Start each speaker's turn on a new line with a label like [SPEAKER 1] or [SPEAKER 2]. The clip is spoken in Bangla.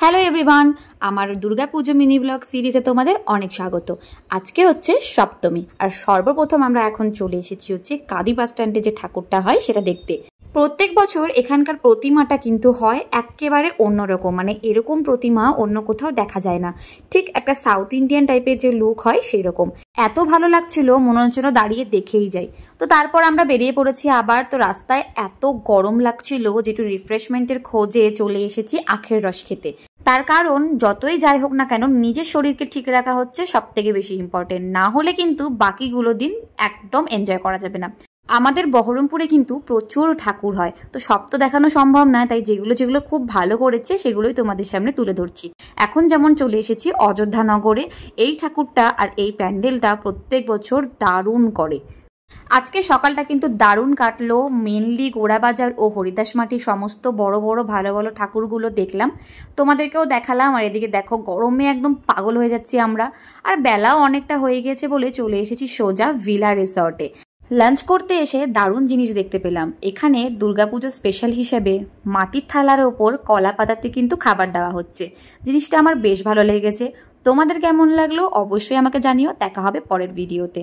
[SPEAKER 1] হ্যালো এভরিওয়ান, আমার দুর্গাপুজো মিনি ব্লগ সিরিজে তোমাদের অনেক স্বাগত। আজকে হচ্ছে সপ্তমী, আর সর্বপ্রথম আমরা এখন চলে এসেছি হচ্ছে কাদি বাস স্ট্যান্ডে যে ঠাকুরটা হয় সেটা দেখতে। প্রত্যেক বছর এখানকার প্রতিমাটা কিন্তু হয় একেবারে অন্যরকম, মানে এরকম প্রতিমা অন্য কোথাও দেখা যায় না। ঠিক একটা সাউথ ইন্ডিয়ান টাইপের যে লুক হয় সেই রকম। এত ভালো লাগছিল, মনে হচ্ছিল দাঁড়িয়ে দেখেই যাই। তো তারপর আমরা বেরিয়ে পড়েছি আবার। তো রাস্তায় এত গরম লাগছিল যে একটু রিফ্রেশমেন্টের খোঁজে চলে এসেছি আখের রস খেতে। তার কারণ যতই যাই হোক না কেন, নিজের শরীরকে ঠিক রাখা হচ্ছে সব থেকে বেশি ইম্পর্টেন্ট। না হলে কিন্তু বাকিগুলো দিন একদম এনজয় করা যাবে না। আমাদের বহরমপুরে কিন্তু প্রচুর ঠাকুর হয়, তো সব তো দেখানো সম্ভব না, তাই যেগুলো যেগুলো খুব ভালো করেছে সেগুলোই তোমাদের সামনে তুলে ধরছি। এখন যেমন চলে এসেছি অযোধ্যা নগরে। এই ঠাকুরটা আর এই প্যান্ডেলটা প্রত্যেক বছর দারুণ করে। আজকে সকালটা কিন্তু দারুণ কাটলো। মেনলি গোড়াবাজার ও হরিদাস মাটির সমস্ত বড় বড় ভালো ভালো ঠাকুরগুলো দেখলাম, তোমাদেরকেও দেখালাম। আর এদিকে দেখো গরমে একদম পাগল হয়ে যাচ্ছি আমরা। আর বেলাও অনেকটা হয়ে গেছে বলে চলে এসেছি সোজা ভিলা রিসর্টে। লাঞ্চ করতে এসে দারুণ জিনিস দেখতে পেলাম। এখানে দুর্গাপুজো স্পেশাল হিসেবে মাটির থালার ওপর কলা পাতাতে কিন্তু খাবার দেওয়া হচ্ছে। জিনিসটা আমার বেশ ভালো লেগেছে। তোমাদের কেমন লাগলো অবশ্যই আমাকে জানিও। দেখা হবে পরের ভিডিওতে।